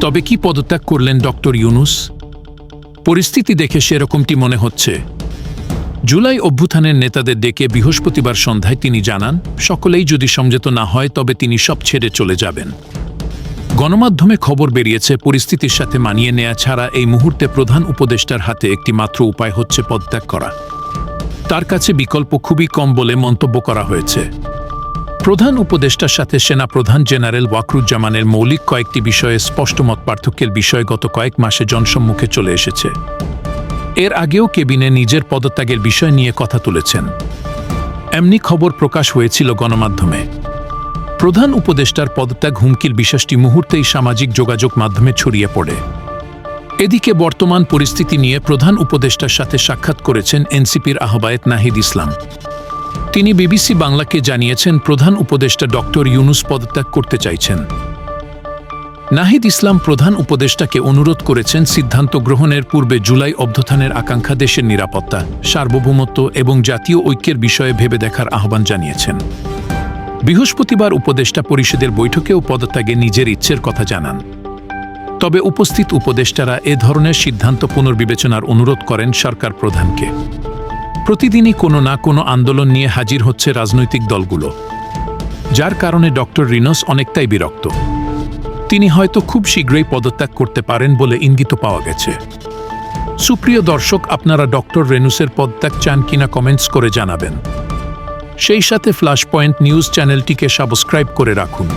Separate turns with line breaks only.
তবে কি পদত্যাগ করলেন ডক্টর ইউনূস? পরিস্থিতি দেখে সেরকমটি মনে হচ্ছে। জুলাই অভ্যুত্থানের নেতাদের ডেকে বৃহস্পতিবার সন্ধ্যায় তিনি জানান, সকলেই যদি সমঝোতা না হয় তবে তিনি সব ছেড়ে চলে যাবেন। গণমাধ্যমে খবর বেরিয়েছে, পরিস্থিতির সাথে মানিয়ে নেওয়া ছাড়া এই মুহূর্তে প্রধান উপদেষ্টার হাতে একটি মাত্র উপায় হচ্ছে পদত্যাগ করা। তার কাছে বিকল্প খুবই কম বলে মন্তব্য করা হয়েছে। প্রধান উপদেষ্টার সাথে সেনাপ্রধান জেনারেল ওয়াকরুজ্জামানের মৌলিক কয়েকটি বিষয়ে স্পষ্ট মত পার্থক্যের বিষয় গত কয়েক মাসে জনসম্মুখে চলে এসেছে। এর আগেও কেবিনে নিজের পদত্যাগের বিষয় নিয়ে কথা তুলেছেন। এমনি খবর প্রকাশ হয়েছিল গণমাধ্যমে। প্রধান উপদেষ্টার পদত্যাগ হুমকির বিষয়টি মুহূর্তেই সামাজিক যোগাযোগ মাধ্যমে ছড়িয়ে পড়ে। এদিকে বর্তমান পরিস্থিতি নিয়ে প্রধান উপদেষ্টার সাথে সাক্ষাৎ করেছেন এনসিপির আহ্বায়ক নাহিদ ইসলাম। তিনি বিবিসি বাংলাকে জানিয়েছেন, প্রধান উপদেষ্টা ডক্টর ইউনূস পদত্যাগ করতে চাইছেন। নাহিদ ইসলাম প্রধান উপদেষ্টাকে অনুরোধ করেছেন সিদ্ধান্ত গ্রহণের পূর্বে জুলাই অভ্যুত্থানের আকাঙ্ক্ষা, দেশের নিরাপত্তা, সার্বভৌমত্ব এবং জাতীয় ঐক্যের বিষয়ে ভেবে দেখার আহ্বান জানিয়েছেন। বৃহস্পতিবার উপদেষ্টা পরিষদের বৈঠকেও পদত্যাগে নিজের ইচ্ছের কথা জানান। তবে উপস্থিত উপদেষ্টারা এ ধরনের সিদ্ধান্ত পুনর্বিবেচনার অনুরোধ করেন সরকার প্রধানকে। প্রতিদিনই কোনো না কোনো আন্দোলন নিয়ে হাজির হচ্ছে রাজনৈতিক দলগুলো, যার কারণে ডক্টর ইউনূস অনেকটাই বিরক্ত। তিনি হয়তো খুব শীঘ্রই পদত্যাগ করতে পারেন বলে ইঙ্গিত পাওয়া গেছে। সুপ্রিয় দর্শক, আপনারা ডক্টর ইউনূসের পদত্যাগ চান কিনা কমেন্টস করে জানাবেন। সেই সাথে ফ্ল্যাশ পয়েন্ট নিউজ চ্যানেলটিকে সাবস্ক্রাইব করে রাখুন।